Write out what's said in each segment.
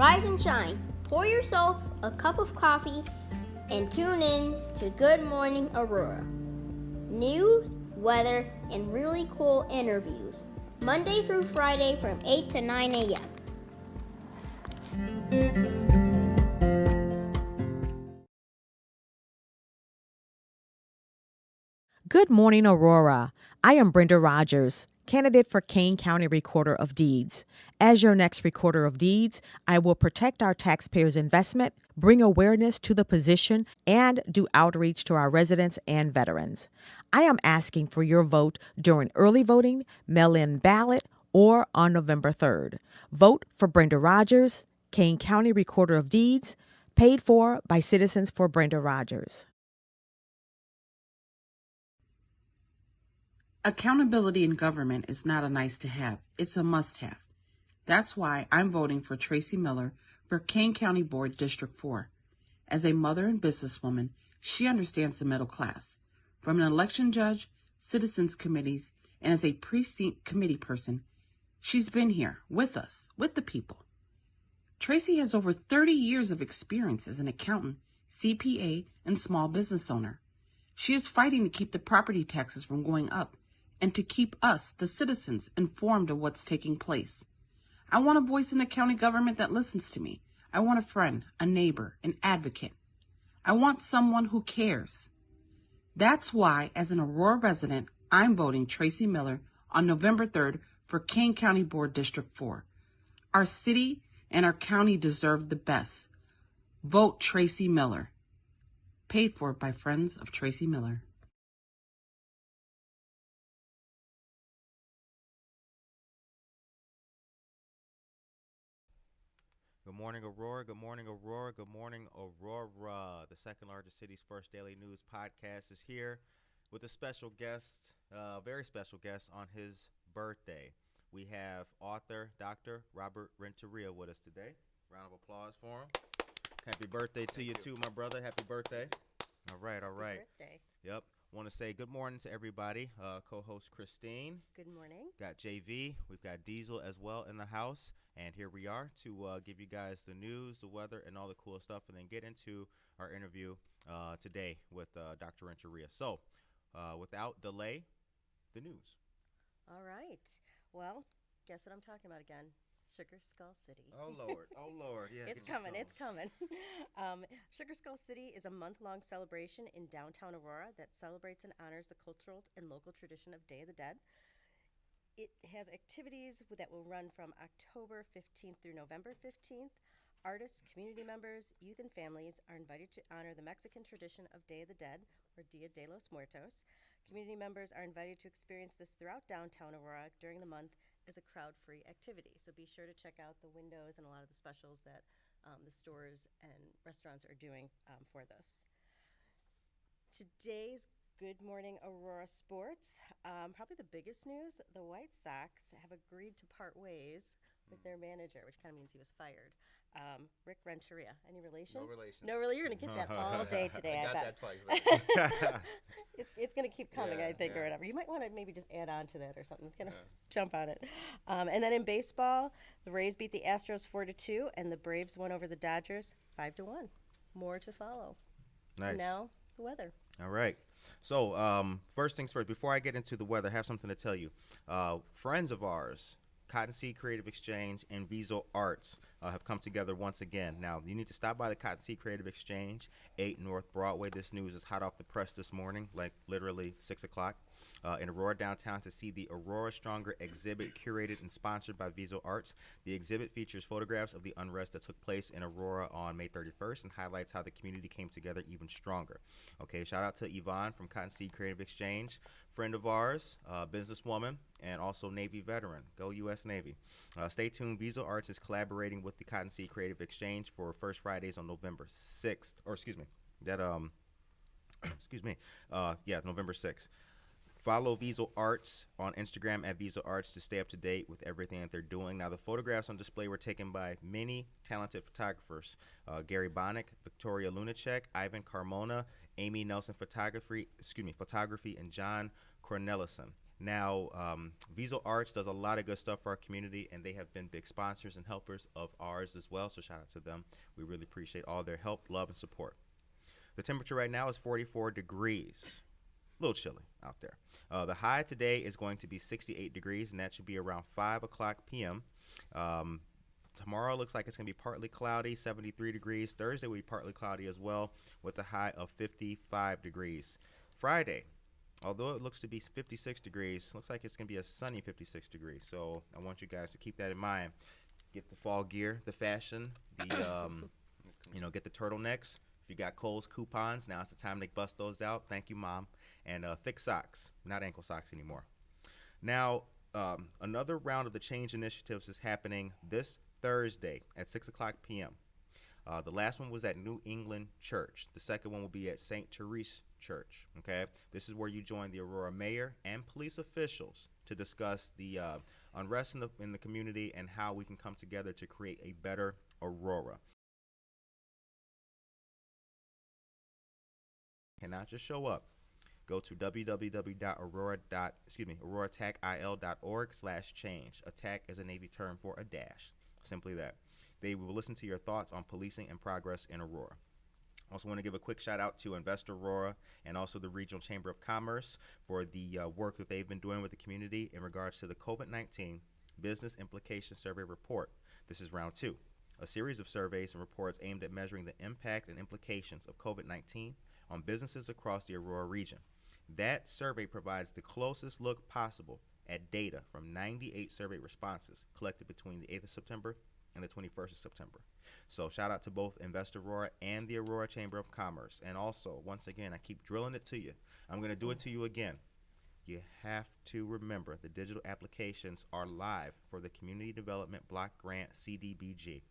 Rise and shine. Pour yourself a cup of coffee and tune in to Good Morning Aurora. News, weather, and really cool interviews. Monday through Friday from 8 to 9 a.m. Good morning, Aurora. I am Brenda Rogers, candidate for Kane County Recorder of Deeds. As your next Recorder of Deeds, I will protect our taxpayers' investment, bring awareness to the position, and do outreach to our residents and veterans. I am asking for your vote during early voting, mail-in ballot, or on November 3rd. Vote for Brenda Rogers, Kane County Recorder of Deeds, paid for by Citizens for Brenda Rogers. Accountability in government is not a nice to have, it's a must have. That's why I'm voting for Tracy Miller for Kane County Board District 4. As a mother and businesswoman, she understands the middle class. From an election judge, citizens committees, and as a precinct committee person, she's been here with us, with the people. Tracy has over 30 years of experience as an accountant, CPA, and small business owner. She is fighting to keep the property taxes from going up and to keep us, the citizens, informed of what's taking place. I want a voice in the county government that listens to me. I want a friend, a neighbor, an advocate. I want someone who cares. That's why, as an Aurora resident, I'm voting Tracy Miller on November 3rd for Kane County Board District 4. Our city and our county deserve the best. Vote Tracy Miller. Paid for by Friends of Tracy Miller. Good morning, Aurora. Good morning, Aurora. Good morning, Aurora. The second largest city's first daily news podcast is here with a special guest, very special guest on his birthday. We have author Dr. Robert Renteria with us today. Round of applause for him. Happy birthday to you too, my brother. Happy birthday. All right. Happy birthday. Yep. Want to say good morning to everybody. Co-host Christine. Good morning. Got JV. We've got Diesel as well in the house. And here we are to give you guys the news, the weather, and all the cool stuff, and then get into our interview today with Dr. Renteria. So, without delay, the news. All right. Well, guess what I'm talking about again? Sugar Skull City. Oh, Lord. Oh, Lord. Yeah, it's coming. It's coming. Sugar Skull City is a month-long celebration in downtown Aurora that celebrates and honors the cultural and local tradition of Day of the Dead. It has activities that will run from October 15th through November 15th. Artists, community members, youth, and families are invited to honor the Mexican tradition of Day of the Dead, or Dia de los Muertos. Community members are invited to experience this throughout downtown Aurora during the month as a crowd-free activity. So be sure to check out the windows and a lot of the specials that the stores and restaurants are doing for this. Today's Good Morning Aurora Sports. Probably the biggest news, the White Sox have agreed to part ways with their manager, which kind of means he was fired. Rick Renteria. Any relation? No relation. No, really? You're going to get that all day today, I bet. That twice. It's going to keep coming, I think, or whatever. You might want to maybe just add on to that or something. Kind of jump on it. And then in baseball, the Rays beat the Astros 4-2, and the Braves won over the Dodgers 5-1. More to follow. Nice. And now, the weather. All right. So first things first, before I get into the weather, I have something to tell you. Friends of ours, Cottonseed Creative Exchange and Visual Arts have come together once again. Now, you need to stop by the Cottonseed Creative Exchange, 8 North Broadway. This news is hot off the press this morning, like literally 6 o'clock. In Aurora downtown to see the Aurora Stronger exhibit curated and sponsored by Visual Arts. The exhibit features photographs of the unrest that took place in Aurora on May 31st and highlights how the community came together even stronger. Okay, shout out to Yvonne from Cottonseed Creative Exchange, friend of ours, businesswoman, and also Navy veteran. Go U.S. Navy. Stay tuned. Visual Arts is collaborating with the Cottonseed Creative Exchange for First Fridays on November 6th. November 6th. Follow Visual Arts on Instagram at Visual Arts to stay up to date with everything that they're doing. Now, the photographs on display were taken by many talented photographers. Gary Bonnick, Victoria Lunacek, Ivan Carmona, Amy Nelson Photography, and John Cornelison. Now, Visual Arts does a lot of good stuff for our community, and they have been big sponsors and helpers of ours as well, so shout out to them. We really appreciate all their help, love, and support. The temperature right now is 44 degrees. A little chilly out there. The high today is going to be 68 degrees, and that should be around 5 o'clock p.m. Tomorrow looks like it's going to be partly cloudy, 73 degrees. Thursday will be partly cloudy as well, with a high of 55 degrees. Friday, although it looks to be 56 degrees, looks like it's going to be a sunny 56 degrees. So I want you guys to keep that in mind. Get the fall gear, the fashion, the get the turtlenecks. If you got Kohl's coupons, now it's the time to bust those out. Thank you, Mom. And thick socks, not ankle socks anymore. Now, another round of the Change Initiatives is happening this Thursday at 6 o'clock p.m. The last one was at New England Church. The second one will be at St. Therese Church. Okay, this is where you join the Aurora mayor and police officials to discuss the unrest in the community and how we can come together to create a better Aurora. Cannot just show up. Go to auroratachil.org/change. Attack is a Navy term for a dash. Simply that. They will listen to your thoughts on policing and progress in Aurora. Also want to give a quick shout out to Invest Aurora and also the Regional Chamber of Commerce for the work that they've been doing with the community in regards to the COVID-19 Business Implication Survey Report. This is round 2, a series of surveys and reports aimed at measuring the impact and implications of COVID-19 on businesses across the Aurora region. That survey provides the closest look possible at data from 98 survey responses collected between the 8th of September and the 21st of September. So shout out to both Invest Aurora and the Aurora Chamber of Commerce. And also, once again, I keep drilling it to you. I'm going to do it to you again. You have to remember the digital applications are live for the Community Development Block Grant CDBG.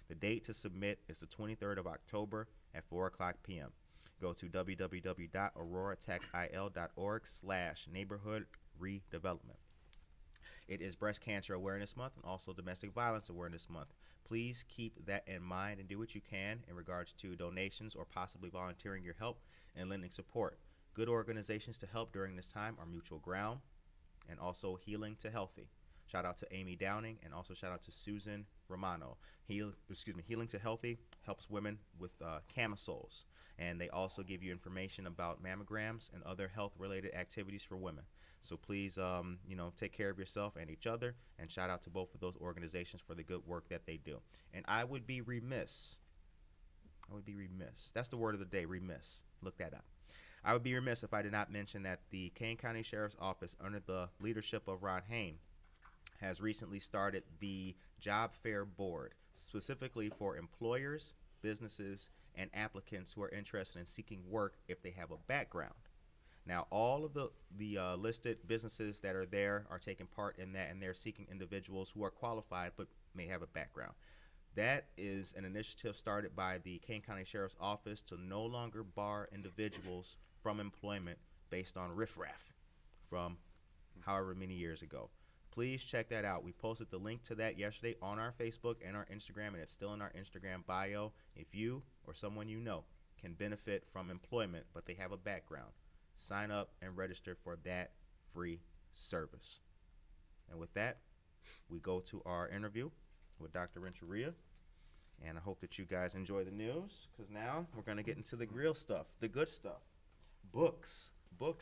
The date to submit is the 23rd of October at 4 o'clock p.m. Go to www.auroratachil.org/neighborhood redevelopment. It is Breast Cancer Awareness Month and also Domestic Violence Awareness Month. Please keep that in mind and do what you can in regards to donations or possibly volunteering your help and lending support. Good organizations to help during this time are Mutual Ground and also Healing to Healthy. Shout out to Amy Downing and also shout out to Susan Romano. Healing to Healthy helps women with camisoles, and they also give you information about mammograms and other health-related activities for women. So please, take care of yourself and each other, and shout out to both of those organizations for the good work that they do. And I would be remiss. That's the word of the day, remiss. Look that up. I would be remiss if I did not mention that the Kane County Sheriff's Office, under the leadership of Ron Hain, has recently started the Job Fair Board, specifically for employers, businesses, and applicants who are interested in seeking work if they have a background. Now, all of the listed businesses that are there are taking part in that, and they're seeking individuals who are qualified but may have a background. That is an initiative started by the Kane County Sheriff's Office to no longer bar individuals from employment based on riffraff from however many years ago. Please check that out. We posted the link to that yesterday on our Facebook and our Instagram, and it's still in our Instagram bio. If you or someone you know can benefit from employment but they have a background, sign up and register for that free service. And with that, we go to our interview with Dr. Renteria. And I hope that you guys enjoy the news, because now we're going to get into the real stuff, the good stuff. Books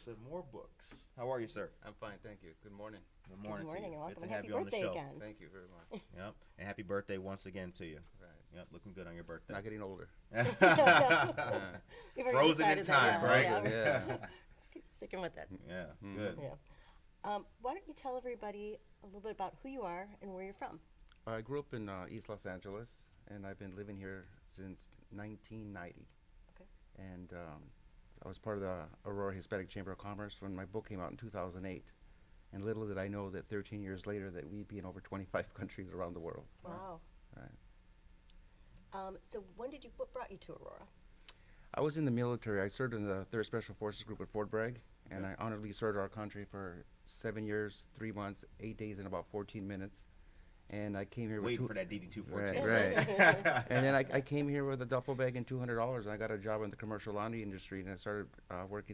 and more books. How are you, sir? I'm fine, thank you. Good morning. Good morning, Good morning to you. and welcome, Good to and have happy you on the birthday show. again. Thank you very much. Yep, and happy birthday once again to you. Right. Yep, looking good on your birthday. Not getting older. We've already Frozen in decided that, time, right? Yeah. Yeah. Keep sticking with it. Yeah, Mhm. good. Yeah. Why don't you tell everybody a little bit about who you are and where you're from? I grew up in East Los Angeles, and I've been living here since 1990. Okay. And I was part of the Aurora Hispanic Chamber of Commerce when my book came out in 2008. And little did I know that 13 years later that we'd be in over 25 countries around the world. Wow. Right. So what brought you to Aurora? I was in the military. I served in the 3rd Special Forces Group at Fort Bragg, and I honorably served our country for 7 years, 3 months, 8 days, and about 14 minutes. And I came here Waiting with for that DD-214. Right. And then I came here with a duffel bag and $200, and I got a job in the commercial laundry industry, and I started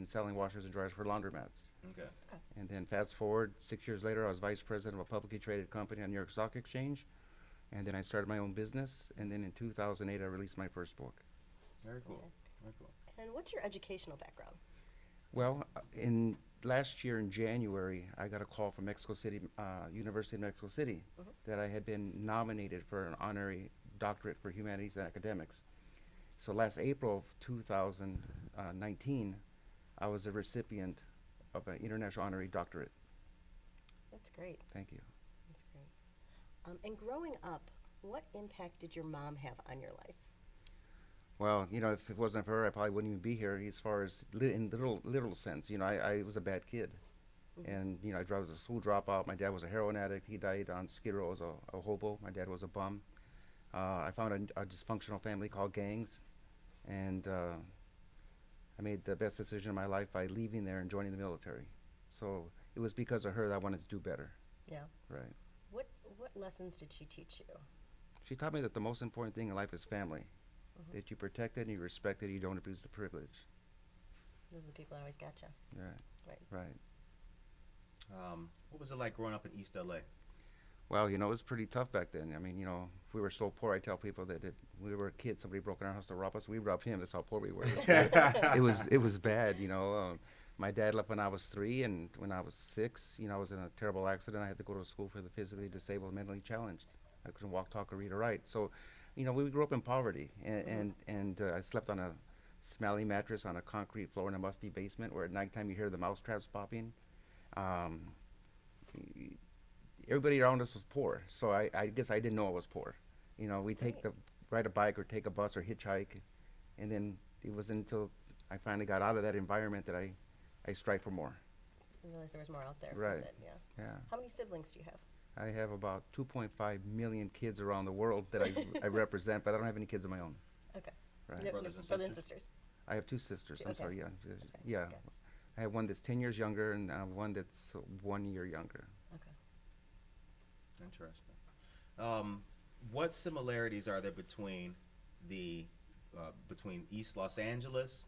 selling washers and dryers for laundromats. Okay. And then fast forward 6 years later, I was vice president of a publicly traded company on New York Stock Exchange. And then I started my own business. And then in 2008, I released my first book. Very cool. Okay. Very cool. And what's your educational background? Well, in last year in January, I got a call from Mexico City, University of Mexico City, that I had been nominated for an honorary doctorate for humanities and academics. So last April of 2019, I was a recipient of an international honorary doctorate. That's great. Thank you. That's great. And growing up, what impact did your mom have on your life? Well, you know, if it wasn't for her, I probably wouldn't even be here. As far as in the literal sense, you know, I was a bad kid, and you know, I was a school dropout. My dad was a heroin addict. He died on Skid Row as a hobo. My dad was a bum. I found a dysfunctional family called gangs, and I made the best decision of my life by leaving there and joining the military. So it was because of her that I wanted to do better. Yeah. Right. What lessons did she teach you? She taught me that the most important thing in life is family. That you protect it and you respect it, you don't abuse the privilege. Those are the people that always got you. Right. Right. Right. What was it like growing up in East LA? Well, you know, it was pretty tough back then. I mean, you know, we were so poor. I tell people that we were kids, somebody broke in our house to rob us. We robbed him. That's how poor we were. It was bad, you know. My dad left when I was 3, and when I was 6, you know, I was in a terrible accident. I had to go to school for the physically disabled, mentally challenged. I couldn't walk, talk, or read or write. So, you know, we grew up in poverty, and I slept on a smelly mattress on a concrete floor in a musty basement where at nighttime you hear the mouse traps popping. Everybody around us was poor, so I guess I didn't know I was poor. You know, we ride a bike or take a bus or hitchhike, and then it wasn't until I finally got out of that environment that I strived for more. You realized there was more out there. Right. It, yeah. Yeah. How many siblings do you have? I have about 2.5 million kids around the world that I represent, but I don't have any kids of my own. Okay. Right. No, Brothers and brothers and sisters. I have 2 sisters. I'm Okay. sorry. Yeah. Okay. Yeah. Got it. I have one that's 10 years younger and one that's 1 year younger. Okay. Interesting. What similarities are there between between East Los Angeles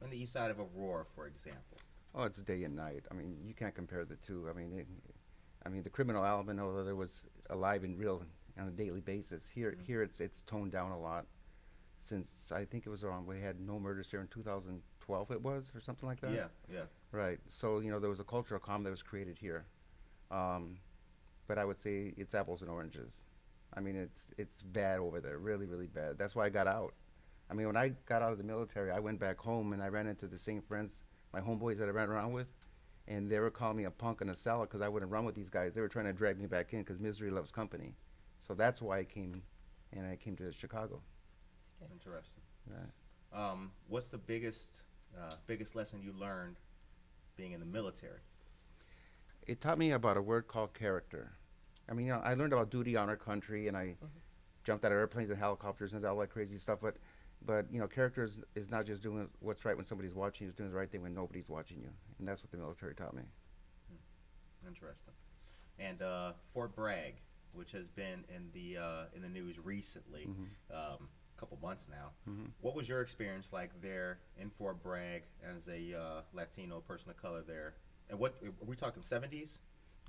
and the east side of Aurora, for example? Oh, it's day and night. I mean, you can't compare the two. I mean, the criminal element, although there was alive and real on a daily basis. Here it's toned down a lot. Since I think it was around, we had no murders here in 2012. It was or something like that. Yeah, yeah. Right. So you know, there was a cultural calm that was created here. But I would say it's apples and oranges. I mean, it's bad over there, really, really bad. That's why I got out. I mean, when I got out of the military, I went back home and I ran into the same friends, my homeboys that I ran around with, and they were calling me a punk and a salad because I wouldn't run with these guys. They were trying to drag me back in because misery loves company. So that's why I came to Chicago. Interesting. Right. What's the biggest lesson you learned being in the military? It taught me about a word called character. I mean, you know, I learned about duty, honor, country, and I jumped out of airplanes and helicopters and all that crazy stuff. But you know, character is not just doing what's right when somebody's watching you, it's doing the right thing when nobody's watching you. And that's what the military taught me. Interesting. And Fort Bragg, which has been in the news recently, a couple months now. What was your experience like there in Fort Bragg as a Latino person of color there? And what are we talking, 70s?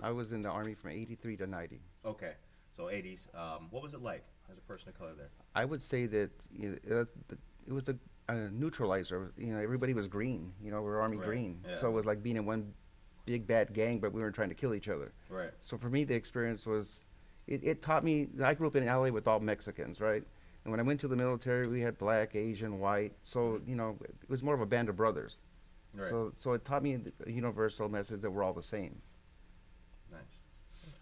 I was in the Army from 83 to 90. Okay, so 80s. What was it like as a person of color there? I would say that it was a neutralizer. You know, everybody was green. You know, we're Army Right, green. yeah. So it was like being in one big bad gang, but we weren't trying to kill each other. Right. So for me, the experience was, it taught me, I grew up in LA with all Mexicans, right? And when I went to the military, we had black, Asian, white. So, you know, it was more of a band of brothers. Right. So it taught me the universal message that we're all the same. Nice.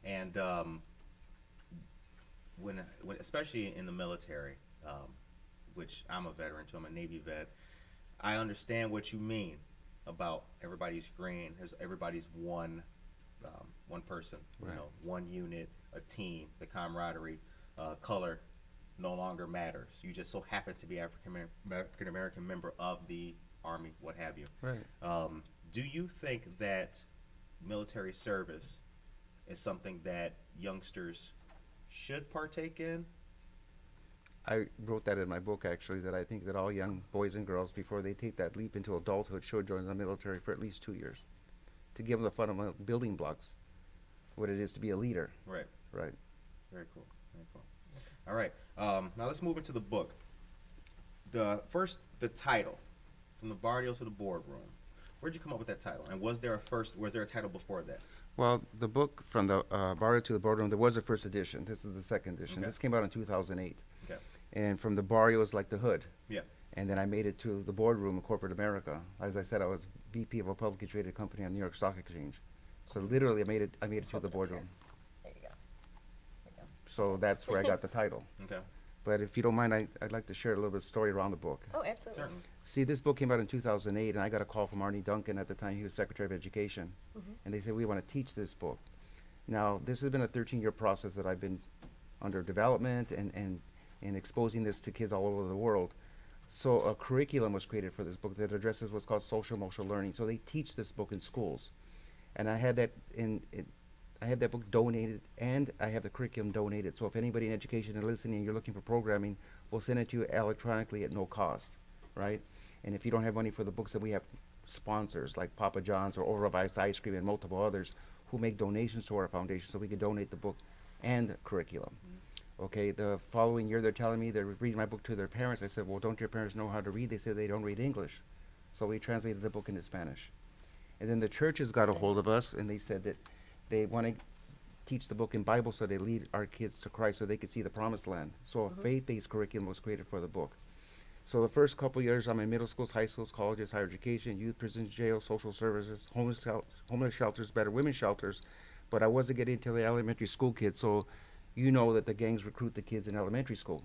And when especially in the military, which I'm a veteran too, I'm a Navy vet, I understand what you mean about everybody's green. Everybody's one person, Right. you know, one unit, a team, the camaraderie. Color no longer matters. You just so happen to be African American member of the Army, what have you. Right. Do you think that military service is something that youngsters should partake in? I wrote that in my book, actually, that I think that all young boys and girls, before they take that leap into adulthood, should join the military for at least 2 years. to give them the fundamental building blocks, what it is to be a leader. Right. Right. Very cool. Very cool. All right. Now let's move into the book. The title, From the Barrio to the Boardroom. Where'd you come up with that title? And was there a title before that? Well, the book From the Barrio to the Boardroom, there was a first edition. This is the second edition. Okay. This came out in 2008. Okay. And From the Barrio is like the hood. Yeah. And then I made it to the boardroom in corporate America. As I said, I was VP of a publicly traded company on New York Stock Exchange. So literally, I made it to the boardroom. There you go. There you go. So that's where I got the title. Okay. But if you don't mind, I'd like to share a little bit of story around the book. Oh, absolutely. Certainly. See, this book came out in 2008, and I got a call from Arnie Duncan at the time. He was Secretary of Education. And they said, we want to teach this book. Now, this has been a 13-year process that I've been under development and exposing this to kids all over the world. So a curriculum was created for this book that addresses what's called social emotional learning. So they teach this book in schools. And I had that I have that book donated, and I have the curriculum donated. So if anybody in education is listening and you're looking for programming, we'll send it to you electronically at no cost, right? And if you don't have money for the books, then we have sponsors like Papa John's or Aurora Ice Cream and multiple others who make donations to our foundation so we can donate the book and the curriculum. Okay, the following year they're telling me they're reading my book to their parents. I said, well, don't your parents know how to read? They said they don't read English. So we translated the book into Spanish. And then the churches got a hold of us, and they said that they want to teach the book in Bible so they lead our kids to Christ so they could see the promised land. So a faith-based curriculum was created for the book. So the first couple years, I'm in middle schools, high schools, colleges, higher education, youth prisons, jails, social services, homeless shelters, better women's shelters. But I wasn't getting into the elementary school kids, so you know that the gangs recruit the kids in elementary school.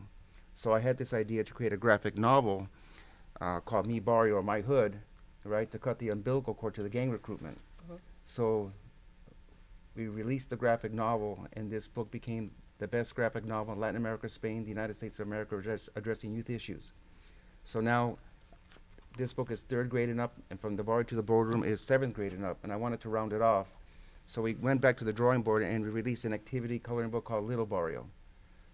So I had this idea to create a graphic novel called Me Barrio or My Hood, right, to cut the umbilical cord to the gang recruitment. So we released the graphic novel, and this book became the best graphic novel in Latin America, Spain, the United States of America, addressing youth issues. So now this book is 3rd grade and up, and From the Barrio to the Boardroom is 7th grade and up, and I wanted to round it off. So we went back to the drawing board and we released an activity coloring book called Little Barrio.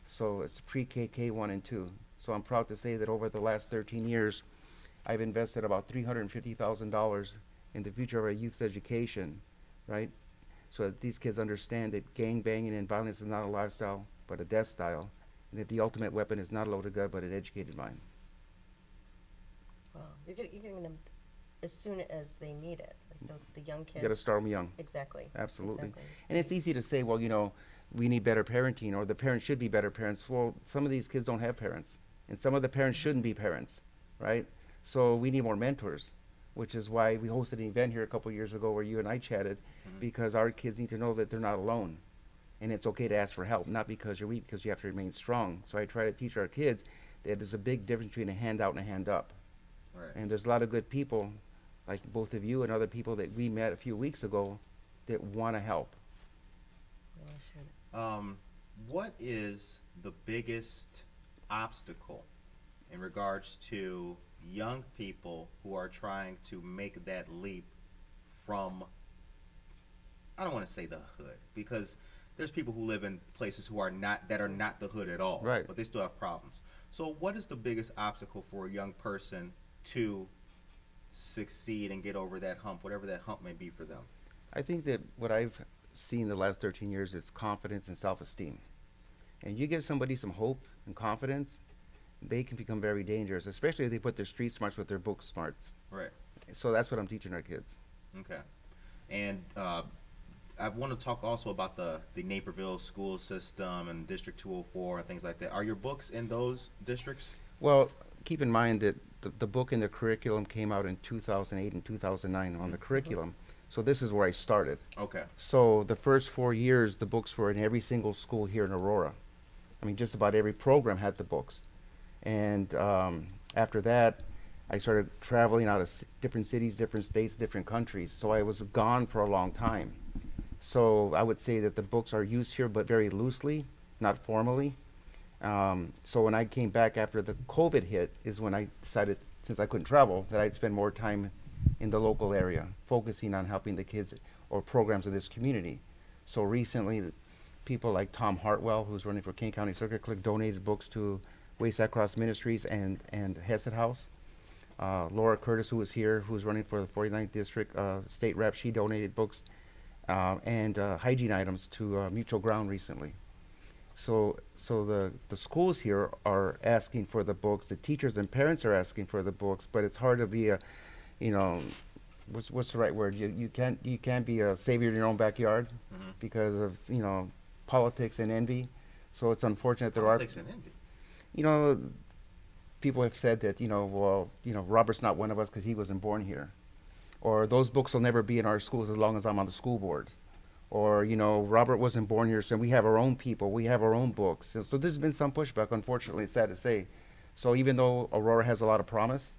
So it's pre-KK 1 and 2. So I'm proud to say that over the last 13 years, I've invested about $350,000 in the future of our youth's education, right? So that these kids understand that gang banging and violence is not a lifestyle, but a death style, and that the ultimate weapon is not a loaded gun, but an educated mind. Wow. You're getting them as soon as they need it. Like the young kids. You got to start them young. Exactly. Absolutely. Exactly. And it's easy to say, well, you know, we need better parenting, or the parents should be better parents. Well, some of these kids don't have parents, and some of the parents shouldn't be parents, right? So we need more mentors, which is why we hosted an event here a couple years ago where you and I chatted, because our kids need to know that they're not alone. And it's okay to ask for help, not because you're weak, because you have to remain strong. So I try to teach our kids that there's a big difference between a handout and a hand up. Right. And there's a lot of good people, like both of you and other people that we met a few weeks ago, that want to help. Well, I should. What is the biggest obstacle in regards to young people who are trying to make that leap from, I don't want to say the hood, because there's people who live in places who are not the hood at all, Right. but they still have problems. So what is the biggest obstacle for a young person to succeed and get over that hump, whatever that hump may be for them? I think that what I've seen the last 13 years is confidence and self-esteem. And you give somebody some hope and confidence, they can become very dangerous, especially if they put their street smarts with their book smarts. Right. So that's what I'm teaching our kids. Okay. And I want to talk also about the Naperville school system and District 204 and things like that. Are your books in those districts? Well, keep in mind that the book and the curriculum came out in 2008 and 2009 on the curriculum. So this is where I started. Okay. So the first 4 years, the books were in every single school here in Aurora. I mean, just about every program had the books. And after that, I started traveling out of different cities, different states, different countries. So I was gone for a long time. So I would say that the books are used here, but very loosely, not formally. So when I came back after the COVID hit is when I decided, since I couldn't travel, that I'd spend more time in the local area, focusing on helping the kids or programs in this community. So recently, people like Tom Hartwell, who's running for Kane County Circuit Clerk, donated books to Wayside Cross Ministries and Hesed House. Laura Curtis, who was here, who's running for the 49th District State Rep, she donated books and hygiene items to Mutual Ground recently. So the schools here are asking for the books. The teachers and parents are asking for the books, but it's hard to be a, you know, what's the right word? You can't be a savior in your own backyard because of, you know, politics and envy. So it's unfortunate there are Politics and envy. you know, people have said that, you know, well, you know, Robert's not one of us because he wasn't born here, or those books will never be in our schools as long as I'm on the school board. Or, you know, Robert wasn't born here, so we have our own people, we have our own books. So there's been some pushback, unfortunately, it's sad to say. So even though Aurora has a lot of promise,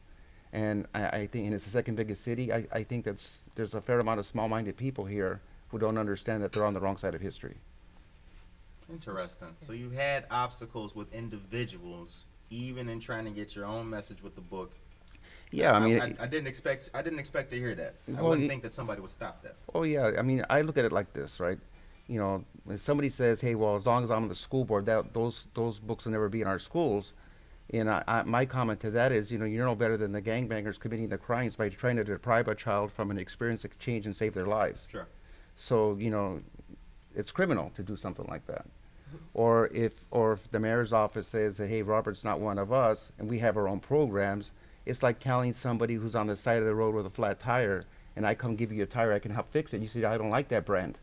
and I think, and it's the second biggest city, I think there's a fair amount of small-minded people here who don't understand that they're on the wrong side of history. Interesting. So you had obstacles with individuals, even in trying to get your own message with the book. Yeah, I mean, I didn't expect to hear that. I Well, wouldn't think that somebody would stop that. oh yeah, I mean, I look at it like this, right? You know, when somebody says, "Hey, well, as long as I'm on the school board, those books will never be in our schools," and my comment to that is, you know, you're no better than the gangbangers committing the crimes by trying to deprive a child from an experience that could change and save their lives. Sure. So, you know, it's criminal to do something like that. Or if the mayor's office says that, "Hey, Robert's not one of us, and we have our own programs," it's like telling somebody who's on the side of the road with a flat tire, and I come give you a tire, I can help fix it. You say, "I don't like that brand."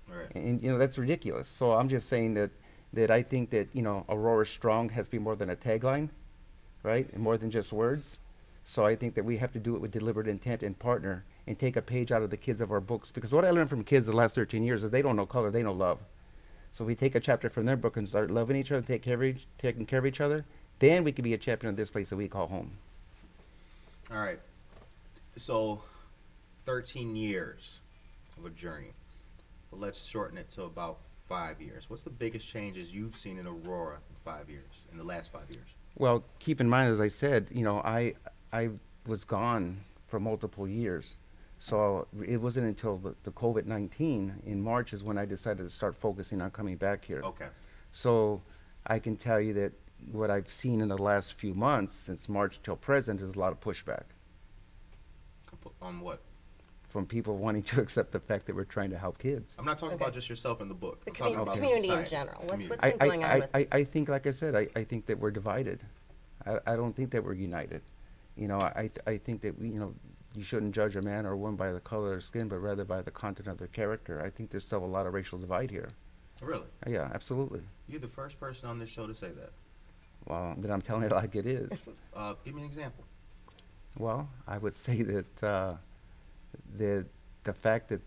Right. And you know, that's ridiculous. So I'm just saying that I think that, you know, Aurora Strong has to be more than a tagline, right? And more than just words. So I think that we have to do it with deliberate intent and partner and take a page out of the kids of our books. Because what I learned from kids the last 13 years is they don't know color, they know love. So we take a chapter from their book and start loving each other, taking care of each other, then we can be a champion of this place that we call home. All right. So 13 years of a journey. But let's shorten it to about 5 years. What's the biggest changes you've seen in Aurora in 5 years, in the last 5 years? Well, keep in mind, as I said, you know, I was gone for multiple years. So it wasn't until the COVID-19 in March is when I decided to start focusing on coming back here. Okay. So I can tell you that what I've seen in the last few months, since March till present, is a lot of pushback On what? from people wanting to accept the fact that we're trying to help kids. I'm not talking about just yourself in the book. The I'm talking about community in society. general. What's Community. been going on with I think, like I said, I think that we're divided. I don't think that we're united. You know, I think that we, you know, you shouldn't judge a man or a woman by the color of their skin, but rather by the content of their character. I think there's still a lot of racial divide here. Really? Yeah, absolutely. You're the first person on this show to say that. Well, then I'm telling it like it is. Give me an example. Well, I would say that the fact that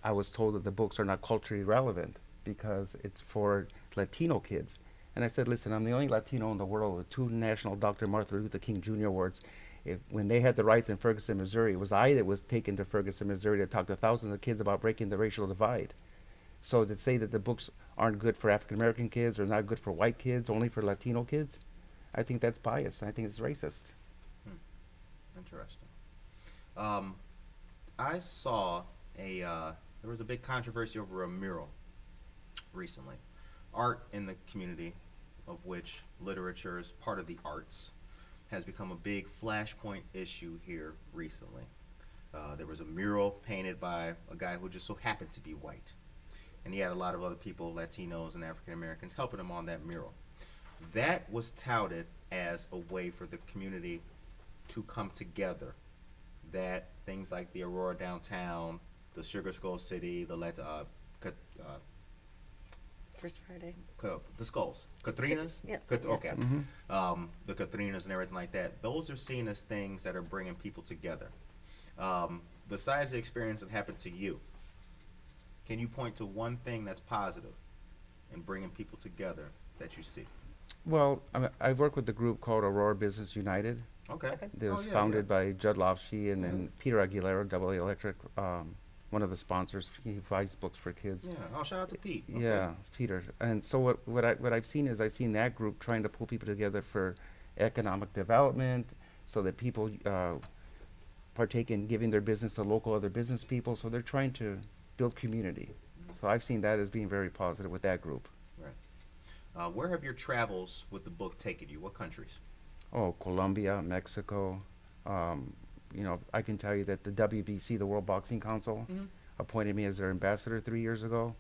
I was told that the books are not culturally relevant because it's for Latino kids. And I said, listen, I'm the only Latino in the world with 2 national Dr. Martin Luther King Jr. awards. When they had the riots in Ferguson, Missouri, it was I that was taken to Ferguson, Missouri to talk to thousands of kids about breaking the racial divide. So to say that the books aren't good for African American kids or not good for white kids, only for Latino kids, I think that's biased. I think it's racist. Interesting. I saw there was a big controversy over a mural recently. Art in the community, of which literature is part of the arts, has become a big flashpoint issue here recently. There was a mural painted by a guy who just so happened to be white. And he had a lot of other people, Latinos and African Americans, helping him on that mural. That was touted as a way for the community to come together. That things like the Aurora downtown, the Sugar Skull City, the First Friday? the skulls, Katrinas, Yes, Kat- yes. okay, the Katrinas and everything like that. Those are seen as things that are bringing people together. Besides the experience that happened to you, can you point to one thing that's positive in bringing people together that you see? Well, I work with the group called Aurora Business United. Okay. That was founded by Judd Lofshe and then Peter Aguilera, Double A Electric, one of the sponsors. He provides books for kids. Yeah. Oh, shout out to Pete. Okay. Yeah, it's Peter. And so what I've seen is I've seen that group trying to pull people together for economic development, so that people partake in giving their business to local other business people. So they're trying to build community. So I've seen that as being very positive with that group. Right. Where have your travels with the book taken you? What countries? Oh, Colombia, Mexico. Um, I can tell you that the WBC, the World Boxing Council, appointed me as their ambassador 3 years ago,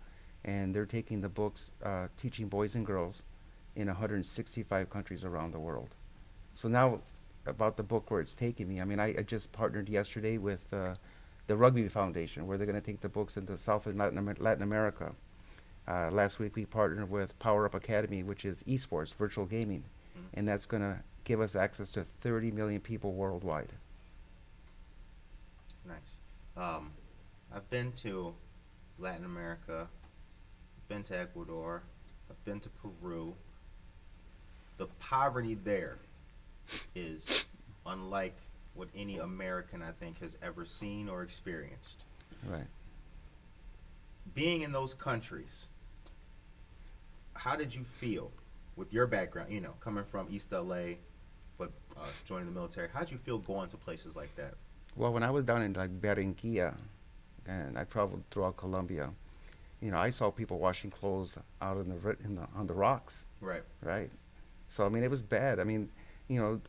and they're taking the books, teaching boys and girls in 165 countries around the world. So now, about the book where it's taking me, I mean, I just partnered yesterday with the Rugby Foundation, where they're going to take the books into South and Latin America. Last week we partnered with Power Up Academy, which is esports, virtual gaming, and that's going to give us access to 30 million people worldwide. Nice. I've been to Latin America, I've been to Ecuador, I've been to Peru. The poverty there is unlike what any American, I think, has ever seen or experienced. Right. Being in those countries, how did you feel with your background, coming from East LA, but joining the military? How did you feel going to places like that? Well, when I was down in like Barranquilla, and I traveled throughout Colombia, I saw people washing clothes out on the rocks. Right. Right. So I mean, it was bad. I mean,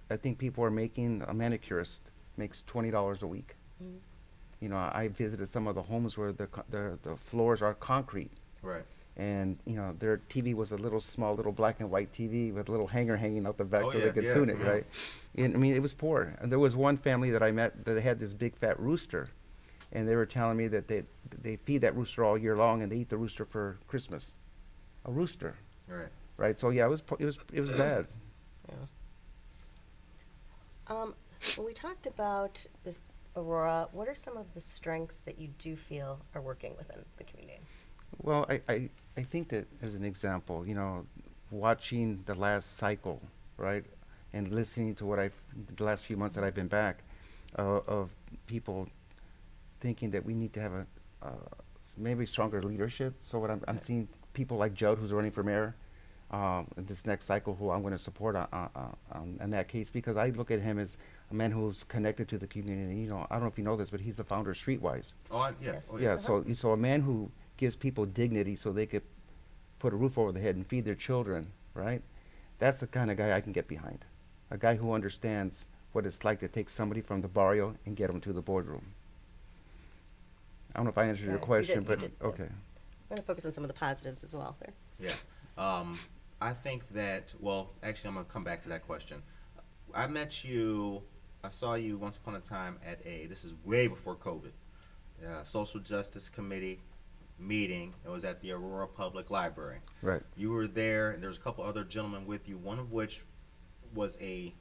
I think people are making a manicurist makes $20 a week. I visited some of the homes where the floors are concrete. Right. And their TV was a small little black and white TV with a little hanger hanging out the back so they could tune it, right? And I mean, it was poor. And there was one family that I met that had this big fat rooster, and they were telling me that they feed that rooster all year long and they eat the rooster for Christmas. A rooster. Right. Right. So yeah, it was bad. Yeah. When we talked about this, Aurora, what are some of the strengths that you do feel are working within the community? Well, I think that as an example, watching the last cycle, right, and listening to the last few months that I've been back, of people thinking that we need to have maybe stronger leadership. So what I'm seeing people like Judd, who's running for mayor, in this next cycle, who I'm going to support in that case, because I look at him as a man who's connected to the community. I don't know if you know this, but he's the founder of Streetwise. Oh, yeah. Yes. Oh, Yeah, so a man who gives people dignity so they could put a roof over their head and feed their children, right? That's the kind of guy I can get behind. A guy who understands what it's like to take somebody from the barrio and get them to the boardroom. I don't know if I answered your question, you did, yeah. okay. We're going to focus on some of the positives as well there. Yeah. I think that, well, actually, I'm going to come back to that question. I saw you once upon a time at this is way before COVID, Social Justice Committee meeting. It was at the Aurora Public Library. Right. You were there, and there was a couple other gentlemen with you, one of which was a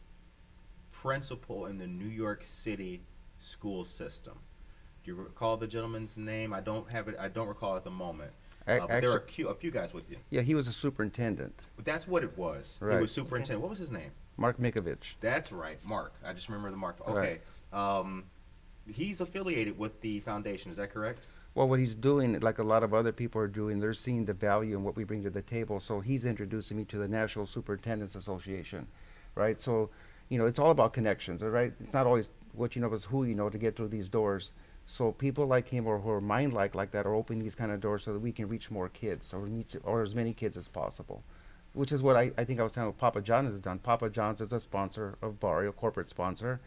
principal in the New York City school system. Do you recall the gentleman's name? I don't recall at the moment. But there were a few guys with you. Yeah, he was a superintendent. But that's what it was. Right. He was superintendent. What was his name? Mark Mikovich. That's right, Mark. I just remember the Mark. Okay. Right. He's affiliated with the foundation. Is that correct? Well, what he's doing, like a lot of other people are doing, they're seeing the value in what we bring to the table. So he's introducing me to the National Superintendents Association, right? So, it's all about connections, all right? It's not always what you know, it's who you know to get through these doors. So people like him or who are mind-like that are opening these kind of doors so that we can reach more kids or as many kids as possible, which is what I think I was telling you Papa John has done. Papa John's is a sponsor of Barrio, corporate sponsor,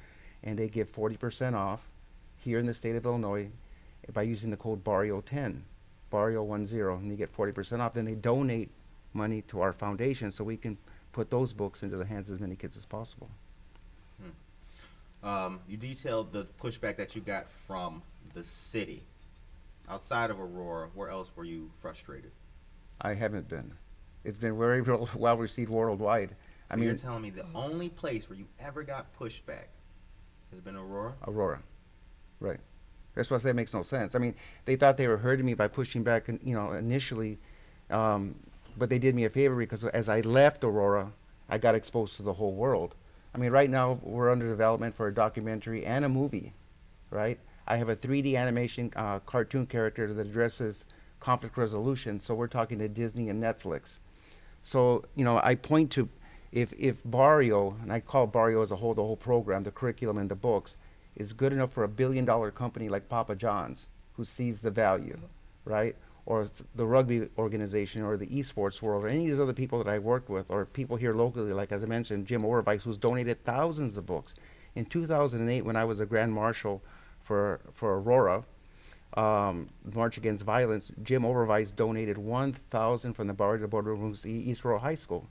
and they give 40% off here in the state of Illinois by using the code Barrio10, Barrio10, and you get 40% off. Then they donate money to our foundation so we can put those books into the hands of as many kids as possible. You detailed the pushback that you got from the city. Outside of Aurora, where else were you frustrated? I haven't been. It's been very well received worldwide. So you're telling me the only place where you ever got pushback has been Aurora? Aurora, right. That's what I say makes no sense. I mean, they thought they were hurting me by pushing back, initially, but they did me a favor because as I left Aurora, I got exposed to the whole world. I mean, right now we're under development for a documentary and a movie, right? I have a 3D animation cartoon character that addresses conflict resolution, so we're talking to Disney and Netflix. So, I point to if Barrio, and I call Barrio as a whole, the whole program, the curriculum and the books, is good enough for $1 billion company like Papa John's, who sees the value, right? or the rugby organization or the esports world or any of these other people that I worked with or people here locally, like as I mentioned, Jim Overvice, who's donated thousands of books. In 2008, when I was a Grand Marshal for Aurora, March Against Violence, Jim Overvice donated 1,000 from the Boardroom East Aurora High School.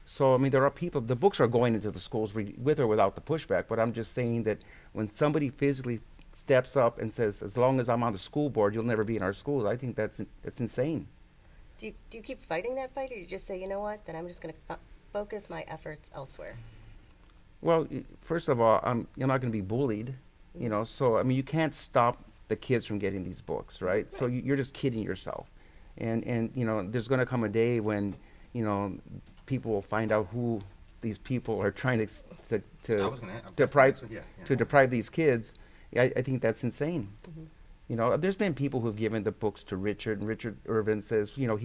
So, I mean, there are people, the books are going into the schools with or without the pushback, but I'm just saying that when somebody physically steps up and says, as long as I'm on the school board, you'll never be in our schools, I think that's insane. Do you keep fighting that fight, or do you just say, you know what, then I'm just going to focus my efforts elsewhere? Well, first of all, you're not going to be bullied, you know, so, I mean, you can't stop the kids from getting these books, right? So you're just kidding yourself. And you know, there's going to come a day when, you know, people will find out who these people are trying to deprive these kids. I think that's insane. You know, there's been people who've given the books to Richard, and Richard Irvin says, you know,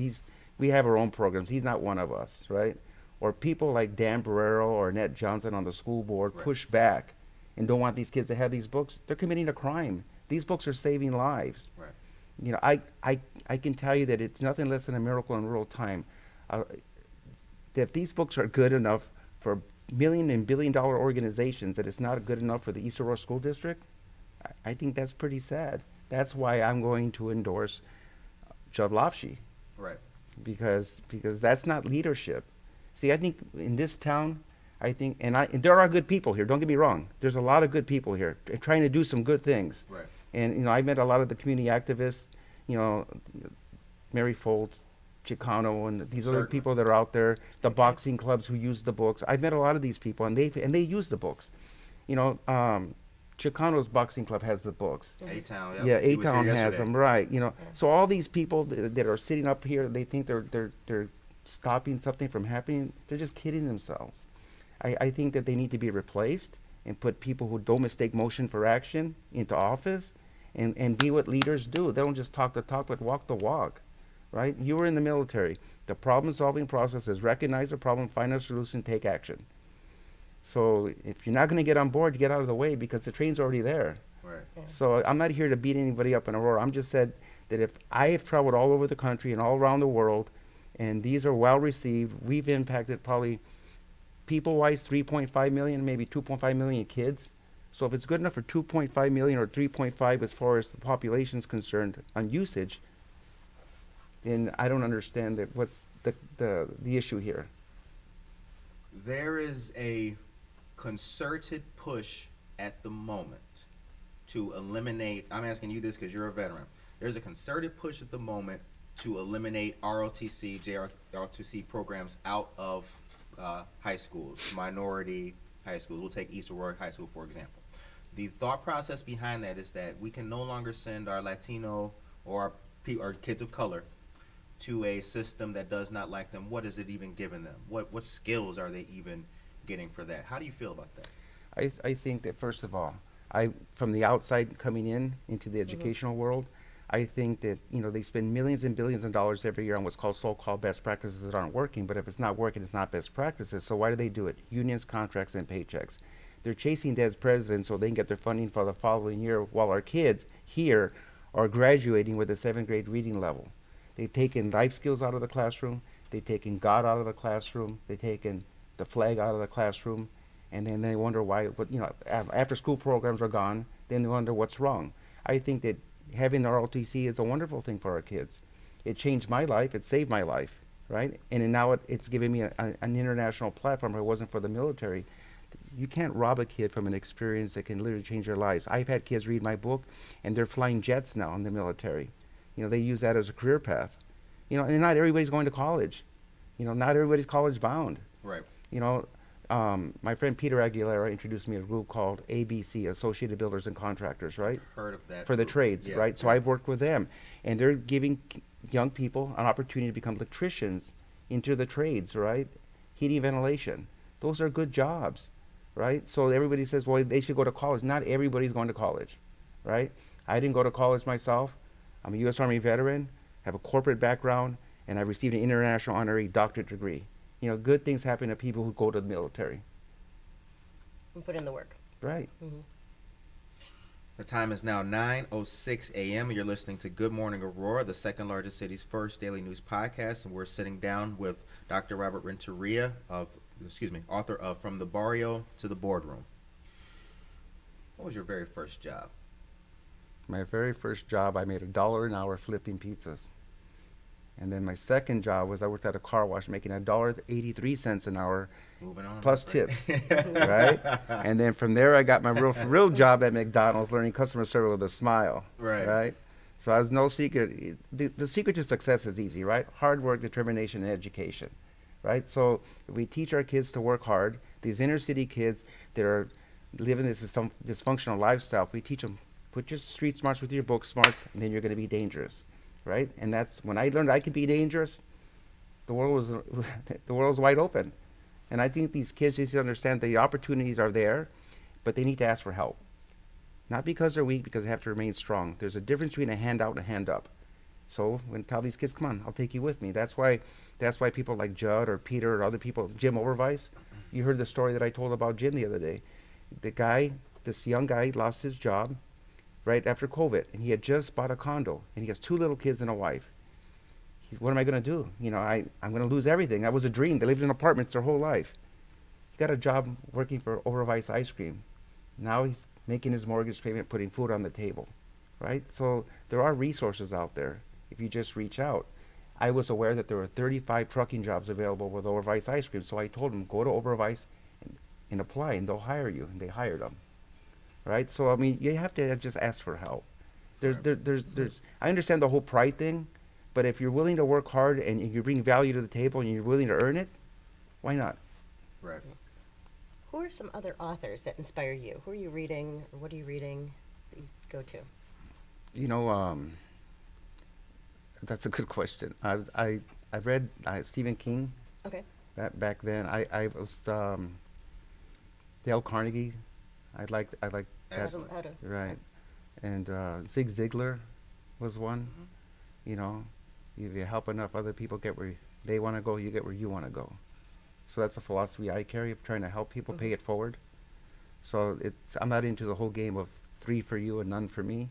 we have our own programs. He's not one of us, right? Or people like Dan Barrero or Annette Johnson on the school board push back and don't want these kids to have these books. They're committing a crime. These books are saving lives. Right. You know, I can tell you that it's nothing less than a miracle in real time. That if these books are good enough for million and billion-dollar organizations, that it's not good enough for the East Aurora School District, I think that's pretty sad. That's why I'm going to endorse Judd Lofsche. Right. Because that's not leadership. See, I think in this town, and there are good people here. Don't get me wrong. There's a lot of good people here trying to do some good things. Right. And you know, I met a lot of the community activists. You know, Mary Foltz, Chicano, and these other people that are out there. The boxing clubs who use the books. I've met a lot of these people, and they use the books. You know, Chicano's boxing club has the books. A-Town. Yeah, A-Town has them, right? You know, so all these people that are sitting up here, they think they're stopping something from happening. They're just kidding themselves. I think that they need to be replaced and put people who don't mistake motion for action into office and be what leaders do. They don't just talk the talk, but walk the walk, right? You were in the military. The problem-solving process is recognize the problem, find a solution, take action. So if you're not going to get on board, you get out of the way because the train's already there. Right. Yeah. So I'm not here to beat anybody up in Aurora. I'm just said that if I have traveled all over the country and all around the world, and these are well received, we've impacted probably people-wise 3.5 million, maybe 2.5 million kids. So if it's good enough for 2.5 million or 3.5 as far as the population is concerned on usage, then I don't understand that what's the issue here. There is a concerted push at the moment to eliminate, I'm asking you this because you're a veteran, there's a concerted push at the moment to eliminate ROTC, JROTC programs out of high schools, minority high schools. We'll take East Aurora High School, for example. The thought process behind that is that we can no longer send our Latino or our kids of color to a system that does not like them. What is it even giving them? What skills are they even getting for that? How do you feel about that? I think that, first of all, from the outside coming into the educational world, I think that, you know, they spend millions and billions of dollars every year on what's called so-called best practices that aren't working. But if it's not working, it's not best practices. So why do they do it? Unions, contracts, and paychecks. They're chasing dead presidents so they can get their funding for the following year while our kids here are graduating with a 7th grade reading level. They've taken life skills out of the classroom. They've taken God out of the classroom. They've taken the flag out of the classroom. And then they wonder why, after school programs are gone, then they wonder what's wrong. I think that having the ROTC is a wonderful thing for our kids. It changed my life. It saved my life, right? And now it's given me an international platform. If it wasn't for the military, you can't rob a kid from an experience that can literally change their lives. I've had kids read my book, and they're flying jets now in the military. You know, they use that as a career path. You know, and not everybody's going to college. You know, not everybody's college bound. Right. You know, my friend Peter Aguilera introduced me to a group called ABC, Associated Builders and Contractors, right? Heard of that. For the group. trades, Yeah. right? So I've worked with them, and they're giving young people an opportunity to become electricians into the trades, right? Heating, ventilation. Those are good jobs, right? So everybody says, well, they should go to college. Not everybody's going to college, right? I didn't go to college myself. I'm a U.S. Army veteran, have a corporate background, and I received an international honorary doctorate degree. You know, good things happen to people who go to the military. And put in the work. Right. The time is now 9:06 a.m. and you're listening to Good Morning Aurora, the second largest city's first daily news podcast, and we're sitting down with Dr. Robert Renteria, author of From the Barrio to the Boardroom. What was your very first job? My very first job, I made $1 an hour flipping pizzas. And then my second job was I worked at a car wash making $1.83 an hour Moving on. plus tips, right? And then from there I got my real job at McDonald's learning customer service with a smile, right? So I was no secret. The secret to success is easy, right? Hard work, determination, and education, right? So if we teach our kids to work hard, these inner city kids that are living this dysfunctional lifestyle, if we teach them, put your street smarts with your book smarts, and then you're going to be dangerous. Right, and that's when I learned I could be dangerous. The world was wide open, and I think these kids need to understand the opportunities are there, but they need to ask for help, not because they're weak, because they have to remain strong. There's a difference between a hand out and a hand up. So when I tell these kids, come on, I'll take you with me. That's why people like Judd or Peter or other people, Jim Overvice. You heard the story that I told about Jim the other day. This young guy lost his job right after COVID, and he had just bought a condo, and he has 2 little kids and a wife. What am I going to do? I'm going to lose everything. That was a dream. They lived in apartments their whole life. He got a job working for Overvice Ice Cream. Now he's making his mortgage payment, putting food on the table, right? So there are resources out there if you just reach out. I was aware that there were 35 trucking jobs available with Overvice Ice Cream, so I told him, go to Overvice and apply, and they'll hire you, and they hired him. Right, so I mean, you have to just ask for help. I understand the whole pride thing, but if you're willing to work hard and you bring value to the table and you're willing to earn it, why not? Right. Who are some other authors that inspire you? Who are you reading, or what are you reading that you go to? That's a good question. I read Stephen King. Okay. Back then, I was Dale Carnegie. I like that. Right. And Zig Ziglar was one. Mm-hmm. If you help enough other people get where they want to go, you get where you want to go. So that's a philosophy I carry of trying to help people pay it forward. So I'm not into the whole game of 3 for you and none for me.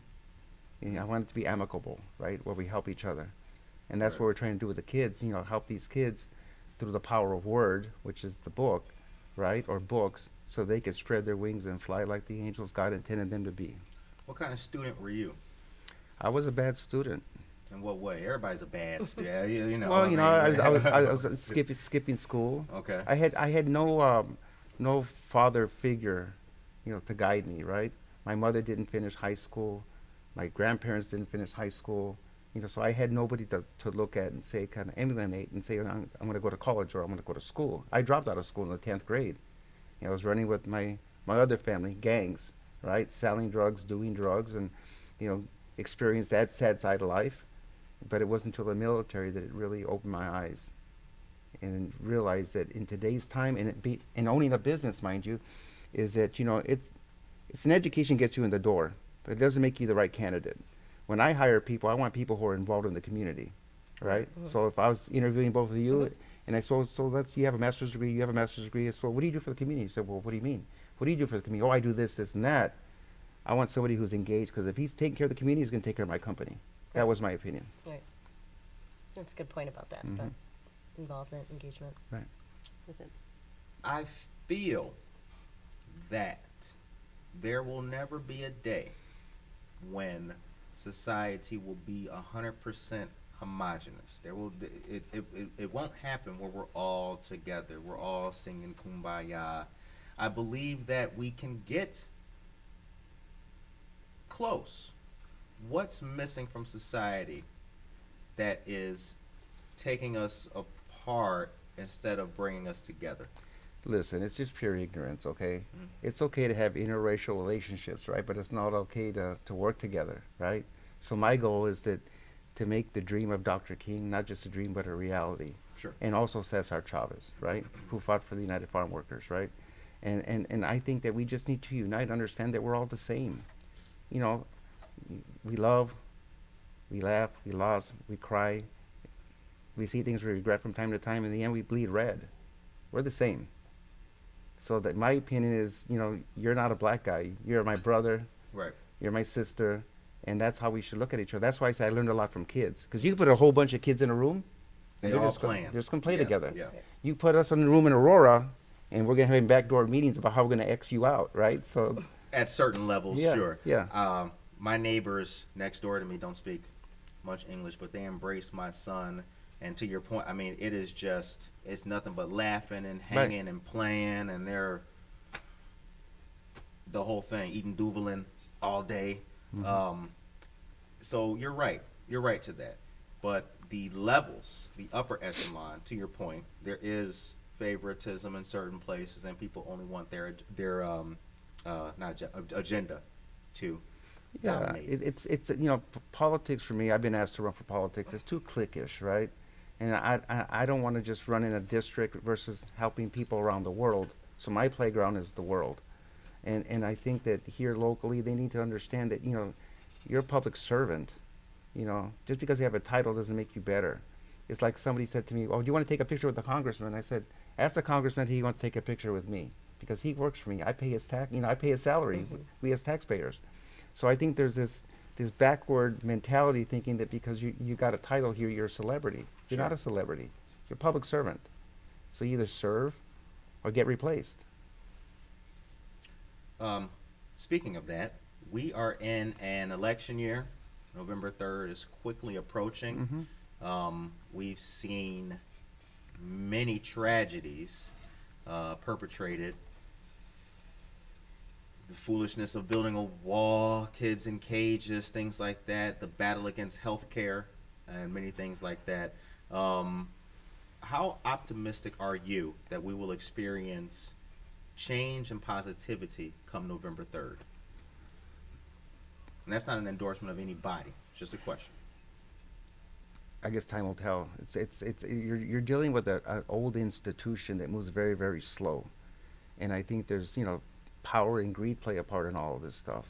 I want it to be amicable, right, where we help each other. And that's what we're trying to do with the kids, help these kids through the power of word, which is the book, right, or books, so they could spread their wings and fly like the angels God intended them to be. What kind of student were you? I was a bad student. In what way? Everybody's a bad student, Well, I was skipping school. Okay. I had no father figure, to guide me. Right. My mother didn't finish high school. My grandparents didn't finish high school. So I had nobody to look at and say, kind of emulate and say, I'm going to go to college or I'm going to go to school. I dropped out of school in the 10th grade. I was running with my other family, gangs, right, selling drugs, doing drugs, and experienced that sad side of life. But it wasn't until the military that it really opened my eyes and realized that in today's time, and owning a business, mind you, is that it's an education gets you in the door, but it doesn't make you the right candidate. When I hire people, I want people who are involved in the community, right? Mm-hmm. So if I was interviewing both of you, and I said, so you have a master's degree, you have a master's degree, so what do you do for the community? You said, well, what do you mean? What do you do for the community? Oh, I do this, this, and that. I want somebody who's engaged, because if he's taking care of the community, he's going to take care of my company. That was my opinion. Right. That's a good point about that. About involvement, engagement. Right. With it. I feel that there will never be a day when society will be 100% homogenous. It won't happen where we're all together. We're all singing Kumbaya. I believe that we can get close. What's missing from society that is taking us apart instead of bringing us together? Listen, it's just pure ignorance, okay? It's okay to have interracial relationships, right? But it's not okay to work together, right? So my goal is to make the dream of Dr. King not just a dream but a reality. Sure. And also Cesar Chavez, right? Who fought for the United Farm Workers, right? And I think that we just need to unite, understand that we're all the same. We love, we laugh, we lost, we cry, we see things we regret from time to time. In the end, we bleed red. We're the same. So that my opinion is, you're not a black guy. You're my brother. Right. you're my sister, and that's how we should look at each other. That's why I say I learned a lot from kids, because you can put a whole bunch of kids in a room, They they're all just playing. they're just gonna play Yeah, together. yeah. You put us in a room in Aurora, and we're gonna have backdoor meetings about how we're gonna X you out, right? So At certain levels, Yeah, sure. yeah. My neighbors next door to me don't speak much English, but they embrace my son. And to your point, I mean, it is just, it's nothing but laughing and hanging and playing, and they're the whole thing, eating duvelin all day. So you're right. You're right to that. But the levels, the upper echelon, to your point, there is favoritism in certain places, and people only want their agenda to dominate. It's politics for me. I've been asked to run for politics. It's too cliquish, right? And I don't want to just run in a district versus helping people around the world. So my playground is the world, and I think that here locally they need to understand that you're a public servant. Just because you have a title doesn't make you better. It's like somebody said to me, "Oh, do you want to take a picture with the congressman?" I said, "Ask the congressman if he wants to take a picture with me, because he works for me. I pay his tax. I pay his salary. We as taxpayers." So I think there's this backward mentality thinking that because you got a title here, you're a celebrity. You're not a celebrity. You're a public servant. So you either serve or get replaced. Speaking of that, we are in an election year. November 3rd is quickly approaching. We've seen many tragedies perpetrated. The foolishness of building a wall, kids in cages, things like that, the battle against healthcare, and many things like that. How optimistic are you that we will experience change and positivity come November 3rd? And that's not an endorsement of anybody, just a question. I guess time will tell. You're dealing with an old institution that moves very, very slow, and I think there's power and greed play a part in all of this stuff,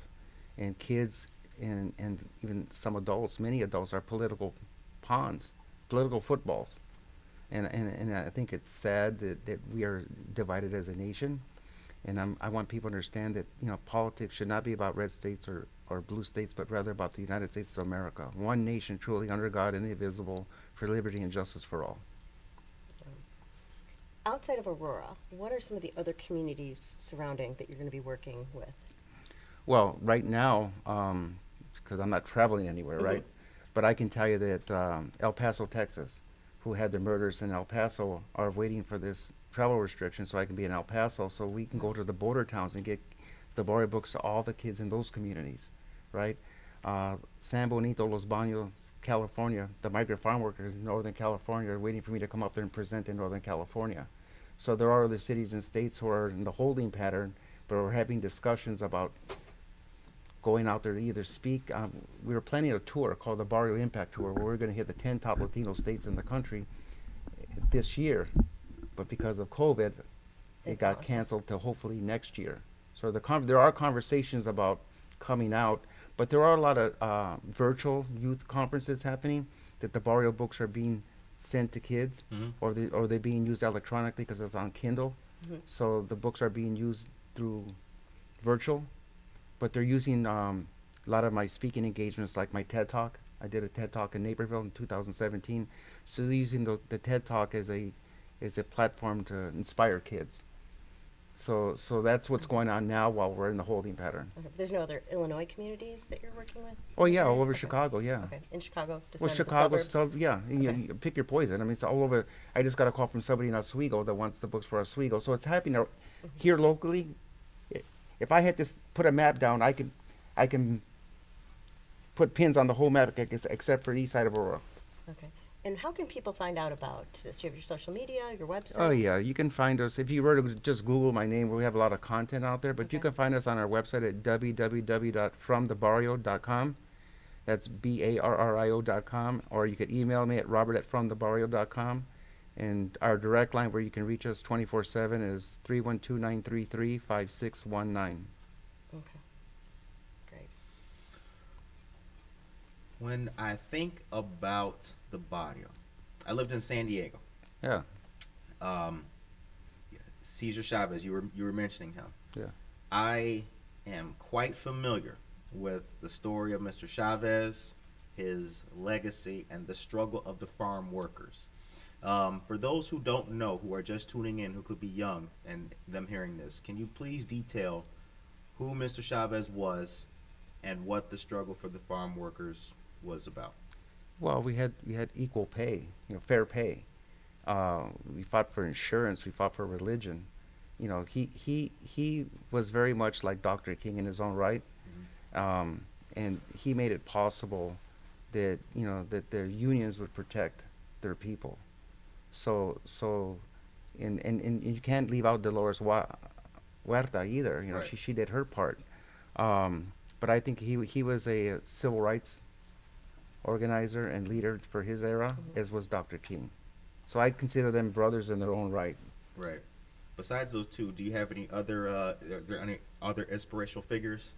and kids and even some adults, many adults are political pawns, political footballs, and I think it's sad that we are divided as a nation, and I want people to understand that politics should not be about red states or blue states, but rather about the United States of America, one nation truly under God, indivisible, for liberty and justice for all. Outside of Aurora, what are some of the other communities surrounding that you're going to be working with? Well, right now, because I'm not traveling anywhere, right? But I can tell you that El Paso, Texas, who had the murders in El Paso, are waiting for this travel restriction so I can be in El Paso, so we can go to the border towns and get the Barrio books to all the kids in those communities, right? San Bonito, Los Baños, California, the migrant farm workers in Northern California are waiting for me to come up there and present in Northern California. So there are other cities and states who are in the holding pattern, but we're having discussions about going out there to either speak. We were planning a tour called the Barrio Impact Tour, where we're going to hit the 10 top Latino states in the country this year, but because of COVID, it got canceled to hopefully next year. So there are conversations about coming out, but there are a lot of virtual youth conferences happening that the Barrio books are being sent to kids, or they're being used electronically because it's on Kindle. So the books are being used through virtual, but they're using a lot of my speaking engagements, like my TED Talk. I did a TED Talk in Naperville in 2017. So they're using the TED Talk as a platform to inspire kids. So that's what's going on now while we're in the holding pattern. Okay. There's no other Illinois communities that you're working with? Oh yeah, all over Chicago, yeah. Okay, in Chicago, just Well, kind of the Chicago suburbs? stuff, yeah. And you pick your poison. I mean, it's all over. I just got a call from somebody in Oswego that wants the books for Oswego. So it's happening here locally. If I had to put a map down, I can put pins on the whole map except for the east side of Aurora. Okay. And how can people find out about this? Do you have your social media, your website? Oh yeah, you can find us if you were to just Google my name. We have a lot of content out there, but you can find us on our website at www.fromthebarrio.com. That's BARRIO.com, or you could email me at robert@fromthebarrio.com. And our direct line where you can reach us 24/7 is 312-933-5619. Okay. Great. When I think about the barrio, I lived in San Diego. Yeah. Cesar Chavez, you were mentioning him. Yeah. I am quite familiar with the story of Mr. Chavez, his legacy, and the struggle of the farm workers. For those who don't know, who are just tuning in, who could be young and them hearing this, can you please detail who Mr. Chavez was and what the struggle for the farm workers was about? Well, we had equal pay, fair pay. We fought for insurance. We fought for religion. He was very much like Dr. King in his own right, and he made it possible that that their unions would protect their people. So and you can't leave out Dolores Huerta either. Right. She did her part. But I think he was a civil rights organizer and leader for his era, as was Dr. King. So I consider them brothers in their own right. Right. Besides those two, do you have any other are there any other inspirational figures?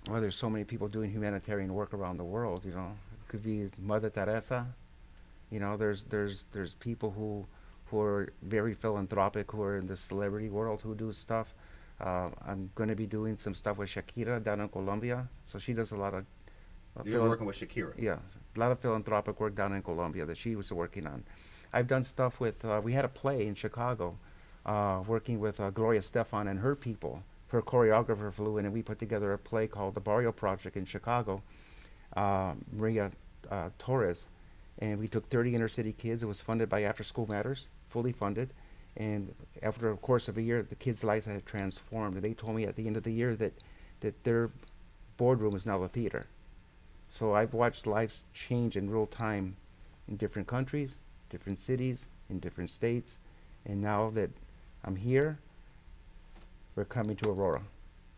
Well, there's so many people doing humanitarian work around the world. It could be Mother Teresa. There's people who are very philanthropic, who are in the celebrity world, who do stuff. I'm going to be doing some stuff with Shakira down in Colombia. So she does a lot of You're working with Shakira. Yeah, a lot of philanthropic work down in Colombia that she was working on. I've done stuff with, we had a play in Chicago, working with Gloria Stefan and her people. Her choreographer flew in, and we put together a play called the Barrio Project in Chicago, Maria Torres. And we took 30 inner city kids. It was funded by After School Matters, fully funded. And after a course of a year, the kids' lives had transformed. And they told me at the end of the year that their boardroom is now a theater. So I've watched lives change in real time in different countries, different cities, in different states. And now that I'm here, we're coming to Aurora.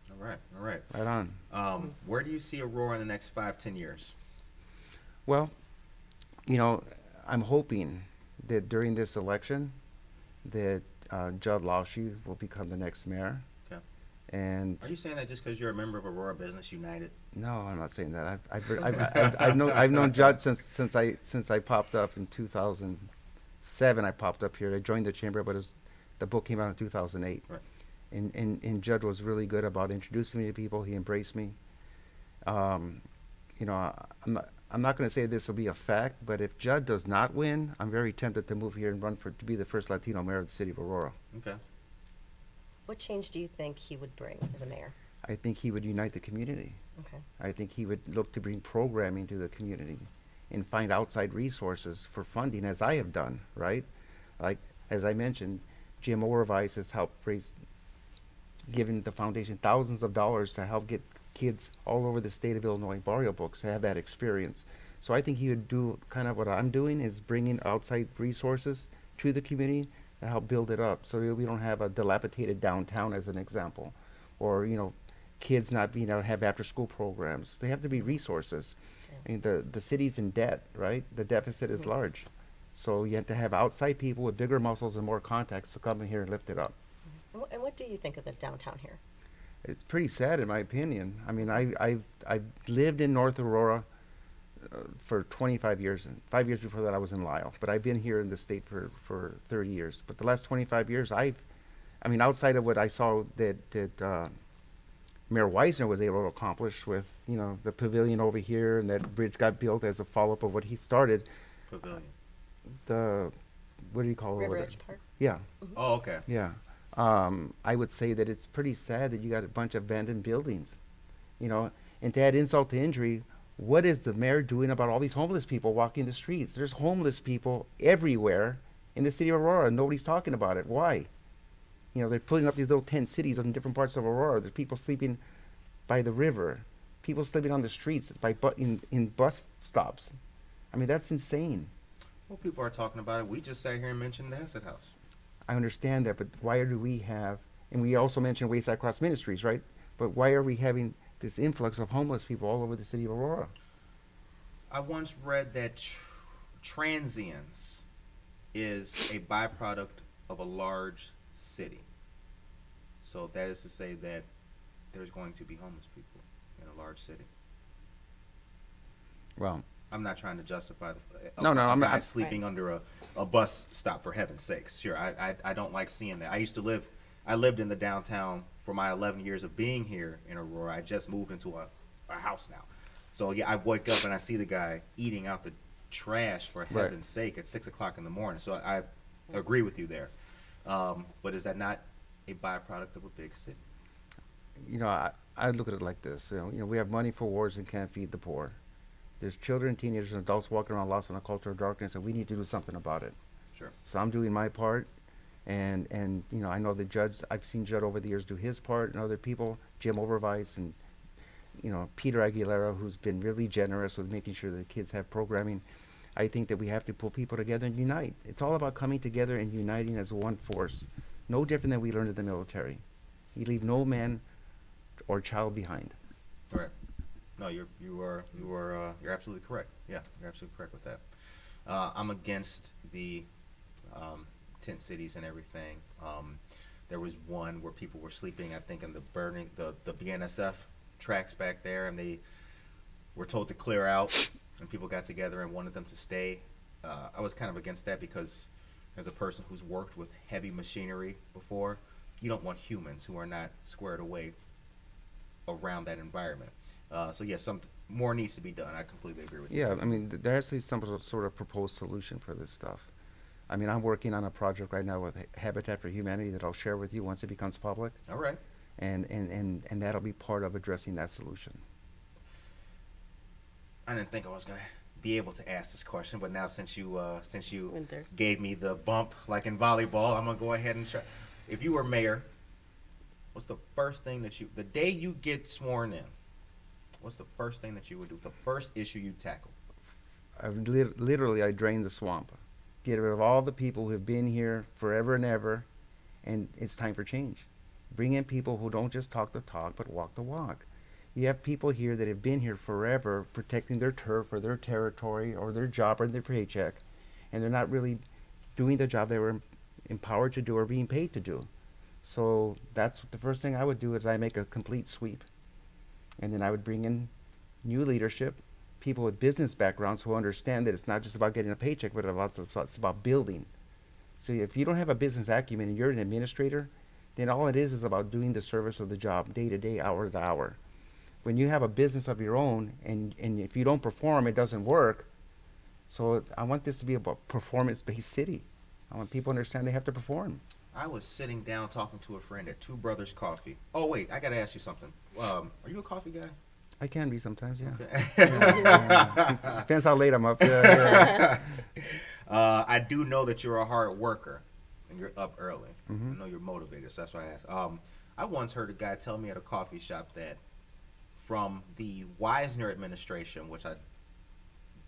All right. Right on. Where do you see Aurora in the next 5-10 years? Well, I'm hoping that during this election that Judd Lausche will become the next mayor. Okay. And Are you saying that just because you're a member of Aurora Business United? no, I'm not saying that. I've known Judd since I popped up in 2007. I popped up here. I joined the chamber, but the book came out in 2008. Right. And Judd was really good about introducing me to people. He embraced me. I'm not going to say this will be a fact, but if Judd does not win, I'm very tempted to move here and run to be the first Latino mayor of the city of Aurora. Okay. What change do you think he would bring as a mayor? I think he would unite the community. Okay. I think he would look to bring programming to the community and find outside resources for funding, as I have done, right? Like, as I mentioned, Jim Orvice has helped given the foundation thousands of dollars to help get kids all over the state of Illinois Barrio books to have that experience. So I think he would do kind of what I'm doing, is bringing outside resources to the community to help build it up, so that we don't have a dilapidated downtown, as an example, or kids not being able to have after school programs. They have to be resources. I mean, the city's in debt, right? The deficit is large. So you have to have outside people with bigger muscles and more contacts to come in here and lift it up. And what do you think of the downtown here? It's pretty sad, in my opinion. I mean, I've lived in North Aurora for 25 years. And 5 years before that, I was in Lisle. But I've been here in the state for 30 years. But the last 25 years, outside of what I saw that Mayor Weisner was able to accomplish with, the pavilion over here, and that bridge got built as a follow-up of what he started. Pavilion. What do you call it? River over Edge there? Park? Yeah. Oh, okay. Yeah. I would say that it's pretty sad that you got a bunch of abandoned buildings, and to add insult to injury, what is the mayor doing about all these homeless people walking the streets? There's homeless people everywhere in the city of Aurora. Nobody's talking about it. Why? They're putting up these little tent cities in different parts of Aurora. There's people sleeping by the river, people sleeping on the streets in bus stops. I mean, that's insane. Well, people are talking about it. We just sat here and mentioned the Acid House. I understand that, but why do we have, and we also mentioned Wayside Cross Ministries, right? But why are we having this influx of homeless people all over the city of Aurora? I once read that transience is a byproduct of a large city. So that is to say that there's going to be homeless people in a large city. Well, I'm not trying to justify I'm guy not sleeping under a bus stop, for heaven's sakes. Sure, I don't like seeing that. I used to live I lived in the downtown for my 11 years of being here in Aurora. I just moved into a house now. So yeah, I wake up and I see the guy eating out the trash for Right. heaven's sake at 6 o'clock in the morning. So I agree with you there. But is that not a byproduct of a big city? You know, I look at it like this. We have money for wars and can't feed the poor. There's children, teenagers, and adults walking around lost in a culture of darkness, and we need to do something about it. Sure. So I'm doing my part, and I know the judge. I've seen Judd over the years do his part, and other people, Jim Overweiss, and Peter Aguilera, who's been really generous with making sure the kids have programming. I think that we have to pull people together and unite. It's all about coming together and uniting as one force. No different than we learned in the military. You leave no man or child behind. Right. No, you're absolutely correct. Yeah, you're absolutely correct with that. I'm against the tent cities and everything. There was one where people were sleeping, I think, in the BNSF tracks back there, and they were told to clear out, and people got together and wanted them to stay. I was kind of against that because as a person who's worked with heavy machinery before, you don't want humans who are not squared away around that environment. So yeah, some more needs to be done. I completely agree with you. Yeah, I mean, there has to be some sort of proposed solution for this stuff. I mean, I'm working on a project right now with Habitat for Humanity that I'll share with you once it becomes public, All right. and that'll be part of addressing that solution. I didn't think I was gonna be able to ask this question, but now since you Went there. gave me the bump like in volleyball, I'm gonna go ahead and try. If you were mayor, what's the first thing that the day you get sworn in, what's the first thing that you would do? The first issue you tackle? Literally, I drain the swamp, get rid of all the people who have been here forever and ever, and it's time for change. Bring in people who don't just talk the talk, but walk the walk. You have people here that have been here forever, protecting their turf or their territory or their job or their paycheck, and they're not really doing the job they were empowered to do or being paid to do. So that's the first thing I would do is I make a complete sweep. And then I would bring in new leadership, people with business backgrounds who understand that it's not just about getting a paycheck, but it's about building. So if you don't have a business acumen and you're an administrator, then all it is about doing the service of the job day to day, hour to hour. When you have a business of your own and if you don't perform, it doesn't work. So I want this to be about performance-based city. I want people to understand they have to perform. I was sitting down talking to a friend at Two Brothers Coffee. Oh wait, I gotta ask you something. Are you a coffee guy? I can be sometimes, yeah. Okay. Depends how late I'm up. Yeah. I do know that you're a hard worker and you're up early. Mhm. I know you're motivated, so that's why I asked. I once heard a guy tell me at a coffee shop that from the Wisner administration, which I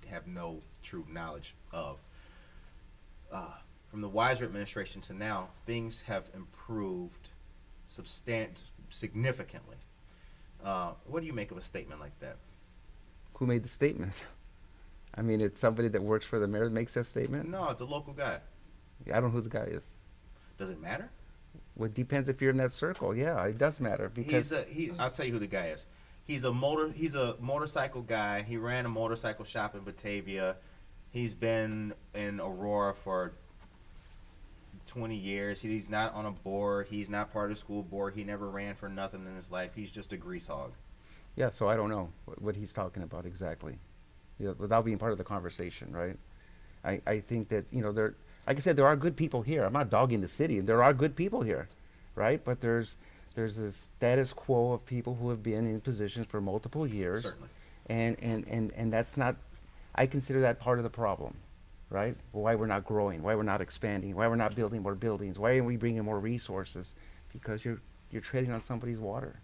have no true knowledge of, from the Wisner administration to now, things have improved significantly. What do you make of a statement like that? Who made the statement? I mean, it's somebody that works for the mayor that makes that statement? No, it's a local guy. I don't know who the guy is. Does it matter? Well, it depends if you're in that circle. Yeah, it does matter because I'll tell you who the guy is. He's a motorcycle guy. He ran a motorcycle shop in Batavia. He's been in Aurora for 20 years. He's not on a board. He's not part of the school board. He never ran for nothing in his life. He's just a grease hog. yeah. So I don't know what he's talking about exactly, without being part of the conversation, right? I think that there, like I said, there are good people here. I'm not dogging the city. There are good people here, right? But there's a status quo of people who have been in positions for multiple years. Certainly. And that's not, I consider that part of the problem, right? Why we're not growing, why we're not expanding, why we're not building more buildings, why aren't we bringing more resources? Because you're treading on somebody's water.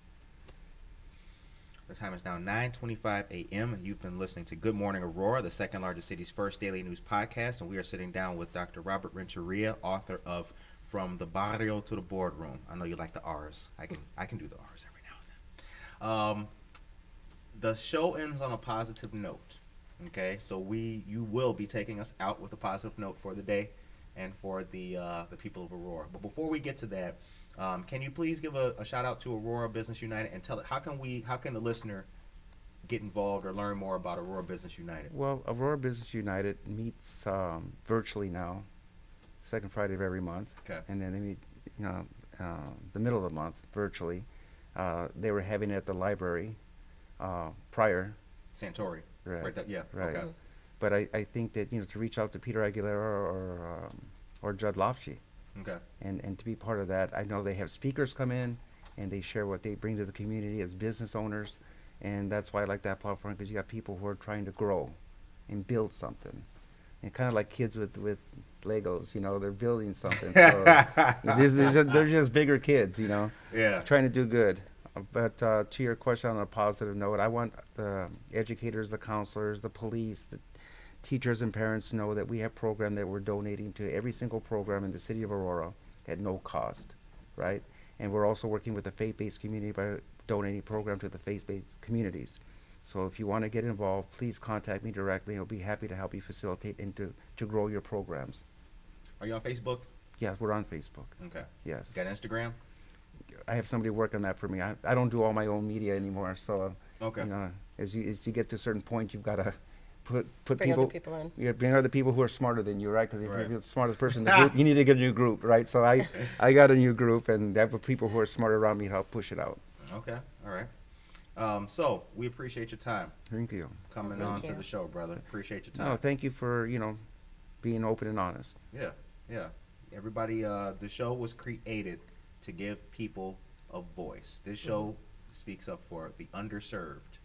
The time is now 9:25 a.m. and you've been listening to Good Morning Aurora, the second largest city's first daily news podcast, and we are sitting down with Dr. Robert Renteria, author of From the Barrio to the Boardroom. I know you like the R's. I can do the R's every now and then. The show ends on a positive note. Okay, so you will be taking us out with a positive note for the day and for the people of Aurora. But before we get to that, can you please give a shout out to Aurora Business United and tell it how can the listener get involved or learn more about Aurora Business United? Well, Aurora Business United meets virtually now, second Friday of every month. Okay. And then they meet, the middle of the month virtually. They were having it at the library prior. Santori. Right. Yeah. Right. Okay. But I think that to reach out to Peter Aguilera or Judd Lofsche, Okay. and to be part of that. I know they have speakers come in and they share what they bring to the community as business owners, and that's why I like that platform, because you got people who are trying to grow and build something, and kind of like kids with Legos, they're building something. So they're just bigger kids, Yeah. trying to do good. But to your question, on a positive note, I want the educators, the counselors, the police, the teachers and parents to know that we have program that we're donating to every single program in the city of Aurora at no cost, right? And we're also working with the faith-based community by donating program to the faith-based communities. So if you want to get involved, please contact me directly. I'll be happy to help you facilitate and to grow your programs. Are you on Facebook? Yes, we're on Facebook. Okay. Yes. Got Instagram? I have somebody work on that for me. I don't do all my own media anymore. So, Okay. As you get to a certain point, you've got to put Bring people. other people in. Yeah, bring other people who are smarter than you, right? Because if Right. you're the smartest person in the group, you need to get a new group, right? So I got a new group, and that with people who are smarter around me to help push it out. Okay. All right. So we appreciate your time Thank you. coming Thank on to you. the show, brother. Appreciate your No, time. thank you for being open and honest. Yeah. Yeah. Everybody, the show was created to give people a voice. This show speaks up for the underserved,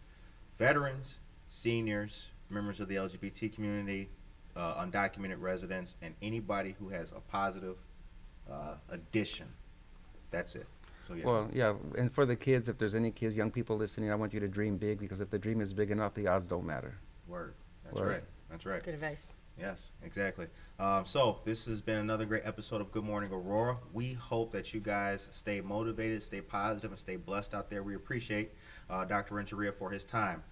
veterans, seniors, members of the LGBT community, undocumented residents, and anybody who has a positive addition. That's it. So yeah. Well, yeah, and for the kids, if there's any kids, young people listening, I want you to dream big, because if the dream is big enough, the odds don't matter. Word. That's Word. right. That's right. Good advice. Yes, exactly. So this has been another great episode of Good Morning Aurora. We hope that you guys stay motivated, stay positive, and stay blessed out there. We appreciate Dr. Renteria for his time.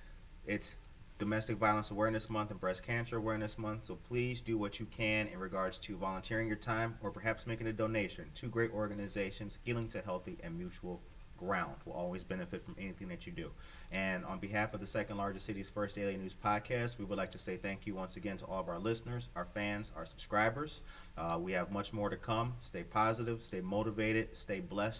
It's Domestic Violence Awareness Month and Breast Cancer Awareness Month, so please do what you can in regards to volunteering your time or perhaps making a donation. Two great organizations, Healing to Healthy and Mutual Ground, will always benefit from anything that you do. And on behalf of the second largest city's first daily news podcast, we would like to say thank you once again to all of our listeners, our fans, our subscribers. We have much more to come. Stay positive, stay motivated, stay blessed,